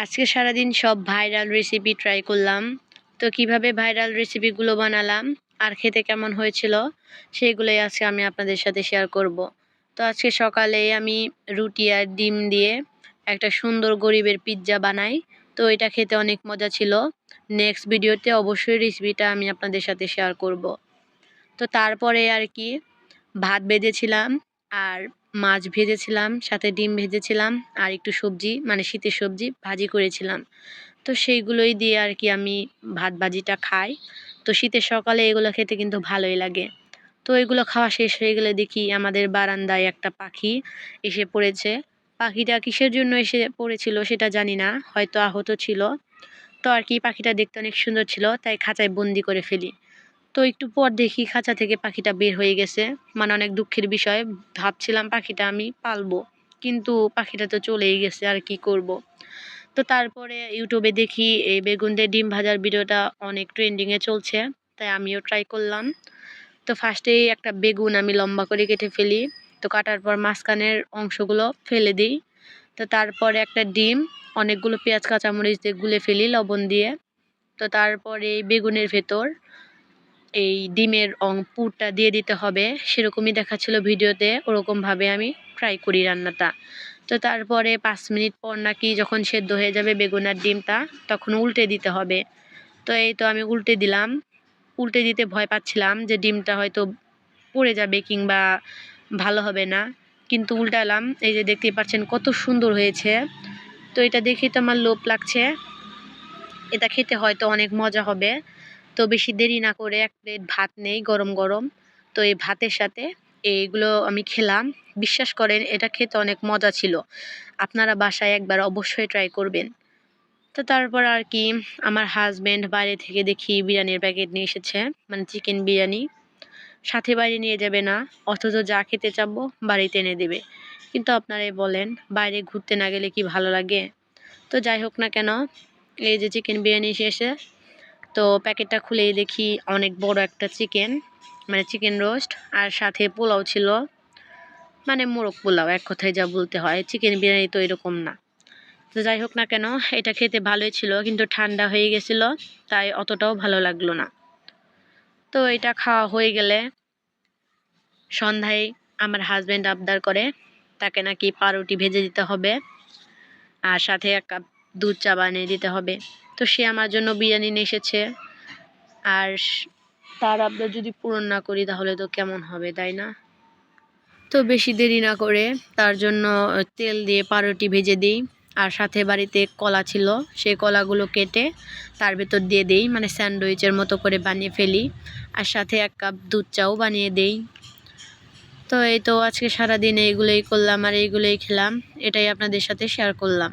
আজকে সারাদিন সব ভাইরাল রেসিপি ট্রাই করলাম। তো কিভাবে ভাইরাল রেসিপিগুলো বানালাম আর খেতে কেমন হয়েছিল সেগুলোই আজকে আমি আপনাদের সাথে শেয়ার করব। তো আজকে সকালে আমি রুটি আর ডিম দিয়ে একটা সুন্দর গরিবের পিৎজা বানাই। তো এটা খেতে অনেক মজা ছিল। নেক্সট ভিডিওতে অবশ্যই রেসিপিটা আমি আপনাদের সাথে শেয়ার করব। তো তারপরে আর কি ভাত ভেজেছিলাম আর মাছ ভেজেছিলাম, সাথে ডিম ভেজেছিলাম আর একটু সবজি মানে শীতের সবজি ভাজি করেছিলাম। তো সেইগুলোই দিয়ে আর কি আমি ভাত ভাজিটা খাই। তো শীতের সকালে এগুলো খেতে কিন্তু ভালোই লাগে। তো এগুলো খাওয়া শেষ হয়ে গেলে দেখি আমাদের বারান্দায় একটা পাখি এসে পড়েছে। পাখিটা কিসের জন্য এসে পড়েছিল সেটা জানি না, হয়তো আহত ছিল। তো আর কি পাখিটা দেখতে অনেক সুন্দর ছিল, তাই খাঁচায় বন্দি করে ফেলি। তো একটু পর দেখি খাঁচা থেকে পাখিটা বের হয়ে গেছে। মানে অনেক দুঃখের বিষয়, ভাবছিলাম পাখিটা আমি পালবো, কিন্তু পাখিটা তো চলেই গেছে, আর কি করব। তো তারপরে ইউটিউবে দেখি এই বেগুন দিয়ে ডিম ভাজার ভিডিওটা অনেক ট্রেন্ডিংয়ে চলছে, তাই আমিও ট্রাই করলাম। তো ফার্স্টেই একটা বেগুন আমি লম্বা করে কেটে ফেলি। তো কাটার পর মাঝখানের অংশগুলো ফেলে দিই। তো তারপরে একটা ডিম, অনেকগুলো পেঁয়াজ কাঁচামরিচ দিয়ে গুলে ফেলি লবণ দিয়ে। তো তারপরে এই বেগুনের ভেতর এই ডিমের পুরটা দিয়ে দিতে হবে, সেরকমই দেখাচ্ছিল ভিডিওতে, ওরকমভাবে আমি ট্রাই করি রান্নাটা। তো তারপরে 5 মিনিট পর নাকি যখন সেদ্ধ হয়ে যাবে বেগুন আর ডিমটা, তখন উল্টে দিতে হবে। তো এই তো আমি উল্টে দিলাম। উল্টে দিতে ভয় পাচ্ছিলাম যে ডিমটা হয়তো পড়ে যাবে কিংবা ভালো হবে না, কিন্তু উল্টালাম। এই যে দেখতে পাচ্ছেন কত সুন্দর হয়েছে। তো এটা দেখে তো আমার লোভ লাগছে, এটা খেতে হয়তো অনেক মজা হবে। তো বেশি দেরি না করে এক প্লেট ভাত নেই গরম গরম। তো এই ভাতের সাথে এইগুলো আমি খেলাম। বিশ্বাস করেন এটা খেতে অনেক মজা ছিল। আপনারা বাসায় একবার অবশ্যই ট্রাই করবেন। তো তারপর আর কি আমার হাজব্যান্ড বাইরে থেকে দেখি বিরিয়ানির প্যাকেট নিয়ে এসেছে, মানে চিকেন বিরিয়ানি। সাথে বাইরে নিয়ে যাবে না, অথচ যা খেতে চাবো বাড়িতে এনে দেবে। কিন্তু আপনারাই বলেন, বাইরে ঘুরতে না গেলে কি ভালো লাগে? তো যাই হোক না কেন, এই যে চিকেন বিরিয়ানি এসে, তো প্যাকেটটা খুলেই দেখি অনেক বড় একটা চিকেন, মানে চিকেন রোস্ট, আর সাথে পোলাও ছিল, মানে মোরগ পোলাও এক কথায় যা বলতে হয়। চিকেন বিরিয়ানি তো এরকম না। তো যাই হোক না কেন, এটা খেতে ভালোই ছিল, কিন্তু ঠান্ডা হয়ে গেছিল, তাই অতটাও ভালো লাগলো না। তো এটা খাওয়া হয়ে গেলে সন্ধ্যায় আমার হাজব্যান্ড আবদার করে তাকে নাকি পাউরুটি ভেজে দিতে হবে আর সাথে 1 কাপ দুধ চা বানিয়ে দিতে হবে। তো সে আমার জন্য বিরিয়ানি নিয়ে এসেছে। আর তার আবদার যদি পূরণ না করি তাহলে তো কেমন হবে, তাই না? তো বেশি দেরি না করে তার জন্য তেল দিয়ে পাউরুটি ভেজে দিই। আর সাথে বাড়িতে কলা ছিল, সেই কলাগুলো কেটে তার ভেতর দিয়ে দিই, মানে স্যান্ডউইচের মতো করে বানিয়ে ফেলি। আর সাথে 1 কাপ দুধ চাও বানিয়ে দিই। তো এই তো আজকে সারাদিন এইগুলোই করলাম আর এইগুলোই খেলাম, এটাই আপনাদের সাথে শেয়ার করলাম।